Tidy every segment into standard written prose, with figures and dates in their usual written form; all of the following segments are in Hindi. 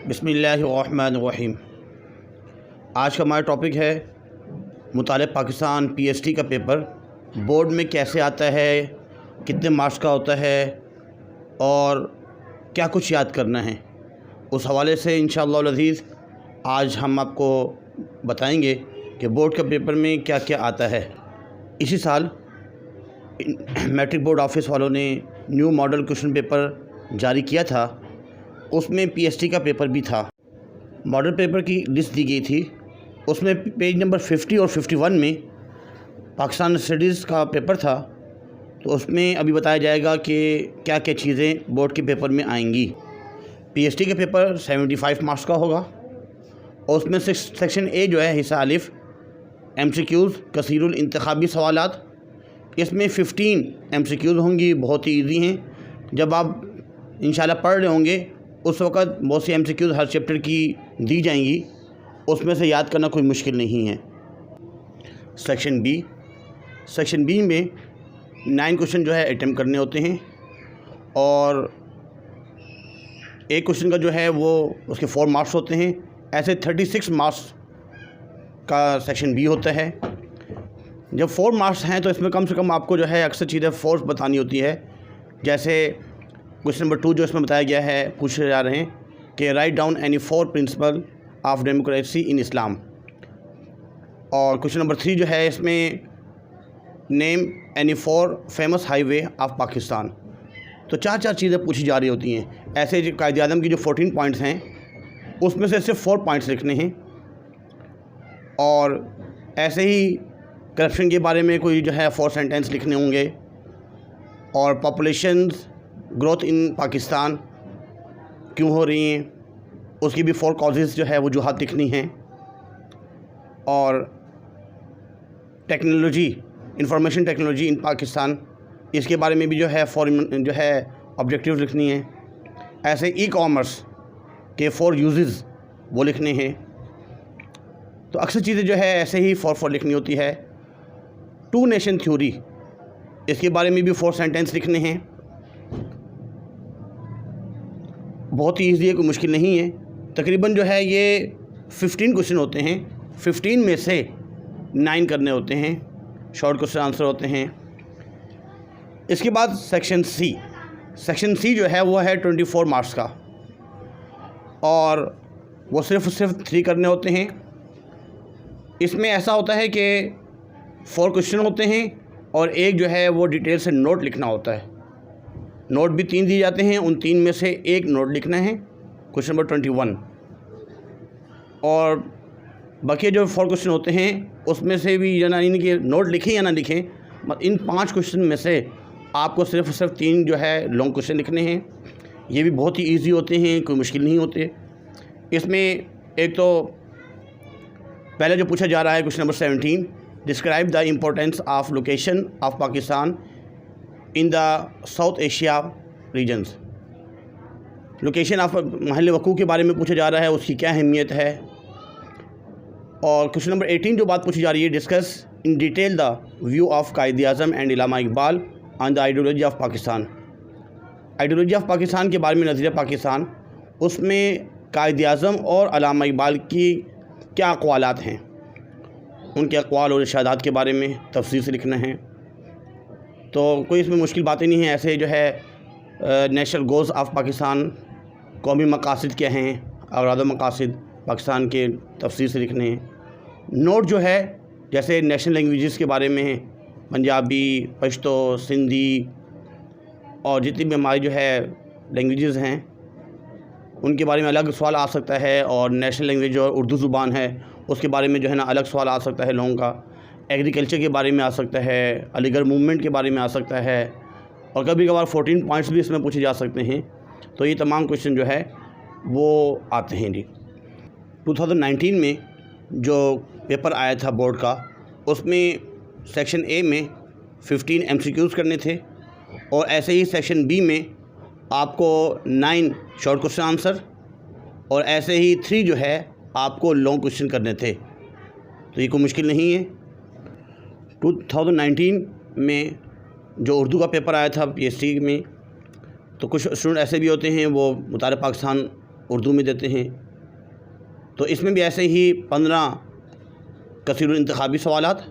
बिस्मिल्लाहिर्रहमानिर्रहीम। आज का हमारा टॉपिक है मुताले पाकिस्तान पीएसटी का पेपर बोर्ड में कैसे आता है, कितने मार्क्स का होता है और क्या कुछ याद करना है। उस हवाले से इंशाअल्लाह अज़ीज़ आज हम आपको बताएंगे कि बोर्ड के पेपर में क्या क्या आता है। इसी साल मैट्रिक बोर्ड ऑफिस वालों ने न्यू मॉडल क्वेश्चन पेपर जारी किया था, उसमें पीएसटी का पेपर भी था। मॉडल पेपर की लिस्ट दी गई थी, उसमें पेज नंबर 50 और 51 में पाकिस्तान स्टडीज़ का पेपर था। तो उसमें अभी बताया जाएगा कि क्या क्या चीज़ें बोर्ड के पेपर में आएंगी। पीएसटी का पेपर 75 मार्क्स का होगा और उसमें से सेक्शन ए जो है हिस्सा अलिफ MCQs कसीरुल इंतखाबी सवालात, इसमें 15 MCQs होंगी, बहुत ही ईजी हैं। जब आप इंशाल्लाह पढ़ रहे होंगे उस वक़्त बहुत सी MCQs हर चैप्टर की दी जाएंगी, उसमें से याद करना कोई मुश्किल नहीं है। सेक्शन बी में 9 क्वेश्चन जो है अटैम्प्ट करने होते हैं और एक क्वेश्चन का जो है वो उसके 4 मार्क्स होते हैं। ऐसे 36 मार्क्स का सेक्शन बी होता है। जब 4 मार्क्स हैं तो इसमें कम से कम आपको जो है अक्सर चीज़ें फोर्स बतानी होती है। जैसे क्वेश्चन नंबर 2 जो इसमें बताया गया है, पूछे जा रहे हैं कि write down any 4 principle of democracy in Islam. और क्वेश्चन नंबर 3 जो है इसमें name any 4 famous highway of Pakistan. तो 4 चीज़ें पूछी जा रही होती हैं। ऐसे जो कायदे आज़म की जो 14 पॉइंट्स हैं उसमें से सिर्फ 4 पॉइंट्स लिखने हैं। और ऐसे ही करप्शन के बारे में कोई जो है 4 सेंटेंस लिखने होंगे। और पॉपुलेशन ग्रोथ इन पाकिस्तान क्यों हो रही हैं, उसकी भी 4 कॉजेज़ जो है वजूहात लिखनी हैं। और technology, information technology in Pakistan, इसके बारे में भी जो है 4 जो है ऑब्जेक्टिव्स लिखनी हैं। ऐसे ई-कॉमर्स के 4 यूजेस वो लिखने हैं। तो अक्सर चीज़ें जो है ऐसे ही 4 लिखनी होती है। 2 नेशन थ्योरी, इसके बारे में भी 4 सेंटेंस लिखने हैं। बहुत ही ईजी है, कोई मुश्किल नहीं है। तकरीबन जो है ये 15 क्वेश्चन होते हैं, 15 में से 9 करने होते हैं, शॉर्ट क्वेश्चन आंसर होते हैं। इसके बाद सेक्शन सी जो है वो है 24 मार्क्स का और वो सिर्फ 3 करने होते हैं। इसमें ऐसा होता है कि 4 क्वेश्चन होते हैं और एक जो है वो डिटेल से नोट लिखना होता है। नोट भी 3 दिए जाते हैं, उन 3 में से एक नोट लिखना है, क्वेश्चन नंबर 21। और बाकी जो 4 क्वेश्चन होते हैं उसमें से भी या इनके नोट लिखें या ना लिखें, इन 5 क्वेश्चन में से आपको सिर्फ 3 जो है लॉन्ग क्वेश्चन लिखने हैं। ये भी बहुत ही ईजी होते हैं, कोई मुश्किल नहीं होते। इसमें एक तो पहले जो पूछा जा रहा है question number 17, describe the importance of location of Pakistan in the South Asia regions. Location of महल वक़ू के बारे में पूछा जा रहा है, उसकी क्या अहमियत है। और क्वेश्चन नंबर 18 जो बात पूछी जा रही है, discuss in detail the view of Quaid Azam and Allama Iqbal on the ideology of Pakistan. Ideology of Pakistan के बारे में नज़रिया पाकिस्तान, उसमें कायद आज़म और इल्लामा इकबाल की क्या अक़वालात हैं, उनके अक़वाल और इरशादात के बारे में तफसील से लिखना है। तो कोई इसमें मुश्किल बातें नहीं है। ऐसे जो है नेशनल गोल्स ऑफ पाकिस्तान, कौमी मकासद क्या हैं, अवराद मकासद पाकिस्तान के तफसील से लिखने हैं। नोट जो है जैसे नेशनल लैंग्वेजेस के बारे में, पंजाबी, पश्तो, सिंधी और जितनी भी हमारी जो है लैंग्वेजेस हैं उनके बारे में अलग सवाल आ सकता है। और नेशनल लैंग्वेज जो उर्दू ज़ुबान है उसके बारे में जो है ना अलग सवाल आ सकता है लोगों का। एग्रीकल्चर के बारे में आ सकता है, अलीगढ़ मूवमेंट के बारे में आ सकता है और कभी कभार 14 पॉइंट्स भी इसमें पूछे जा सकते हैं। तो ये तमाम क्वेश्चन जो है वो आते हैं जी। 2019 में जो पेपर आया था बोर्ड का, उसमें सेक्शन ए में 15 MCQs करने थे और ऐसे ही सेक्शन बी में आपको 9 शॉर्ट क्वेश्चन आंसर और ऐसे ही 3 जो है आपको लॉन्ग क्वेश्चन करने थे। तो ये कोई मुश्किल नहीं है। 2019 में जो उर्दू का पेपर आया था पीएसटी में, तो कुछ स्टूडेंट ऐसे भी होते हैं वो मुताले पाकिस्तान उर्दू में देते हैं। तो इसमें भी ऐसे ही 15 कसीरुल इंतखाबी सवालात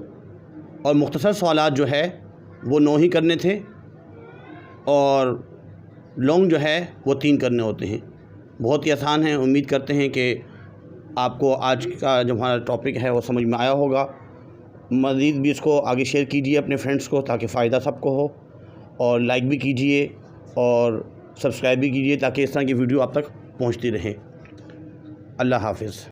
और मुख्तसर सवालात जो है वो 9 ही करने थे, और लॉन्ग जो है वो 3 करने होते हैं। बहुत ही आसान है। उम्मीद करते हैं कि आपको आज का जो हमारा टॉपिक है वो समझ में आया होगा। मज़ीद भी इसको आगे शेयर कीजिए अपने फ्रेंड्स को, ताकि फ़ायदा सबको हो, और लाइक भी कीजिए और सब्सक्राइब भी कीजिए, ताकि इस तरह की वीडियो आप तक पहुंचती रहें। अल्लाह हाफ़िज़।